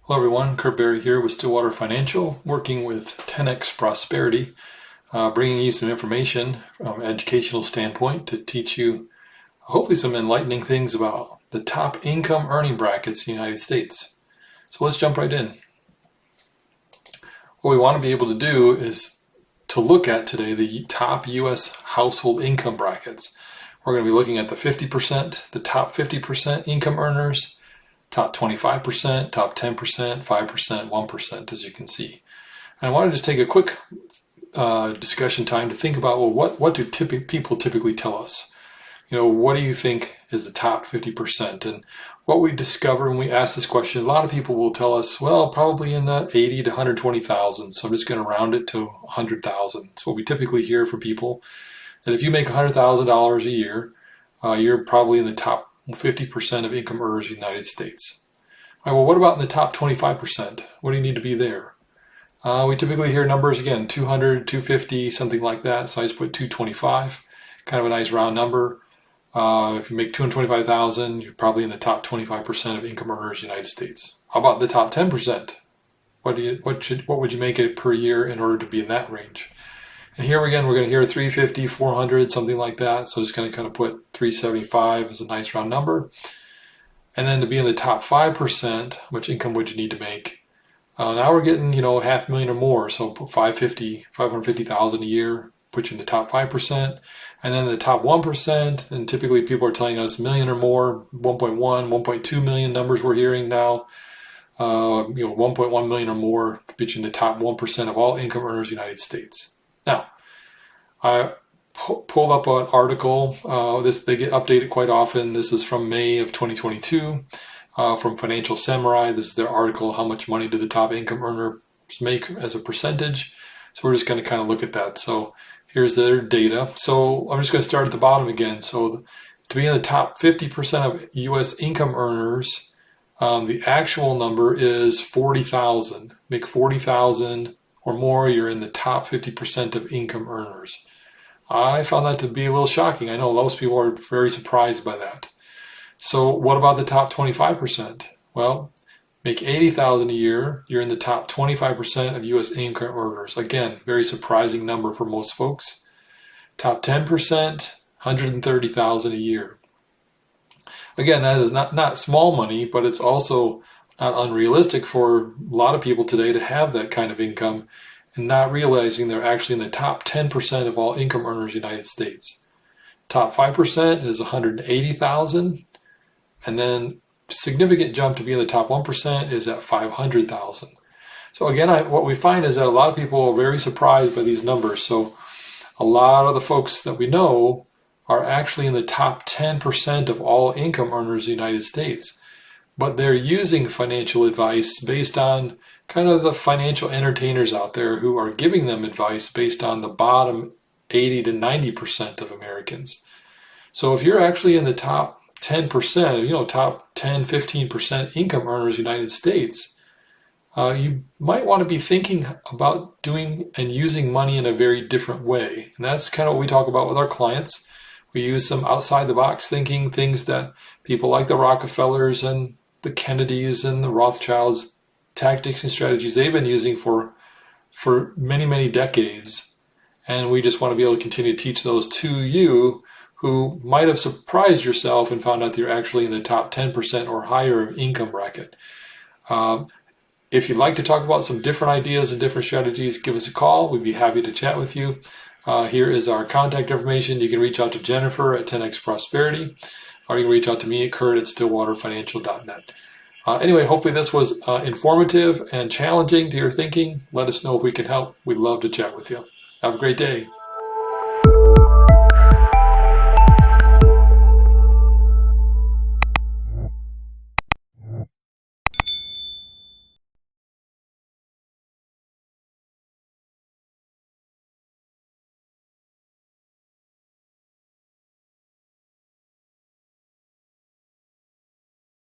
Hello everyone, Kurt Berry here with Stillwater Financial, working with 10x Prosperity, bringing you some information from an educational standpoint to teach you hopefully some enlightening things about the top income earning brackets in the United States. So let's jump right in. What we want to be able to do is to look at today the top U.S. household income brackets. We're going to be looking at the 50%, the top 50% income earners, top 25%, top 10%, 5%, 1%, as you can see. And I want to just take a quick discussion time to think about, well, what do people typically tell us? You know, what do you think is the top 50%? And what we discover when we ask this question, a lot of people will tell us, well, probably in the 80 to 120,000. So I'm just going to round it to 100,000. It's what we typically hear from people, that if you make $100,000 a year, you're probably in the top 50% of income earners in the United States. All right, well, what about in the top 25%? What do you need to be there? We typically hear numbers, again, 200, 250, something like that. So I just put 225, kind of a nice round number. If you make 225,000, you're probably in the top 25% of income earners in the United States. How about the top 10%? What would you make it per year in order to be in that range? And here again, we're going to hear 350, 400, something like that. So just going to kind of put 375 as a nice round number. And then to be in the top 5%, how much income would you need to make? Now we're getting, $500,000 or more. So put 550,000 a year, put you in the top 5%. And then the top 1%, and typically people are telling us million or more, 1.1, 1.2 million numbers we're hearing now. 1.1 million or more, put you in the top 1% of all income earners in the United States. Now, I pulled up an article. They get updated quite often. This is from May of 2022 from Financial Samurai. This is their article, How Much Money Do the Top Income Earners Make as a Percentage? So we're just going to kind of look at that. So here's their data. So I'm just going to start at the bottom again. So to be in the top 50% of U.S. income earners, the actual number is 40,000. Make 40,000 or more, you're in the top 50% of income earners. I found that to be a little shocking. I know most people are very surprised by that. So what about the top 25%? Well, make 80,000 a year, you're in the top 25% of U.S. income earners. Again, very surprising number for most folks. Top 10%, 130,000 a year. Again, that is not small money, but it's also not unrealistic for a lot of people today to have that kind of income and not realizing they're actually in the top 10% of all income earners in the United States. Top 5% is 180,000, and then significant jump to be in the top 1% is at 500,000. So again, what we find is that a lot of people are very surprised by these numbers. So a lot of the folks that we know are actually in the top 10% of all income earners in the United States. But they're using financial advice based on kind of the financial entertainers out there who are giving them advice based on the bottom 80 to 90% of Americans. So if you're actually in the top 10%, top 10, 15% income earners in the United States, you might want to be thinking about doing and using money in a very different way. And that's kind of what we talk about with our clients. We use some outside the box thinking, things that people like the Rockefellers and the Kennedys and the Rothschilds, tactics and strategies they've been using for many, many decades. And we just want to be able to continue to teach those to you who might have surprised yourself and found out that you're actually in the top 10% or higher income bracket. If you'd like to talk about some different ideas and different strategies, give us a call. We'd be happy to chat with you. Here is our contact information. You can reach out to Jennifer at 10x Prosperity, or you can reach out to me at Kurt at stillwaterfinancial.net. Anyway, hopefully this was informative and challenging to your thinking. Let us know if we can help. We'd love to chat with you. Have a great day.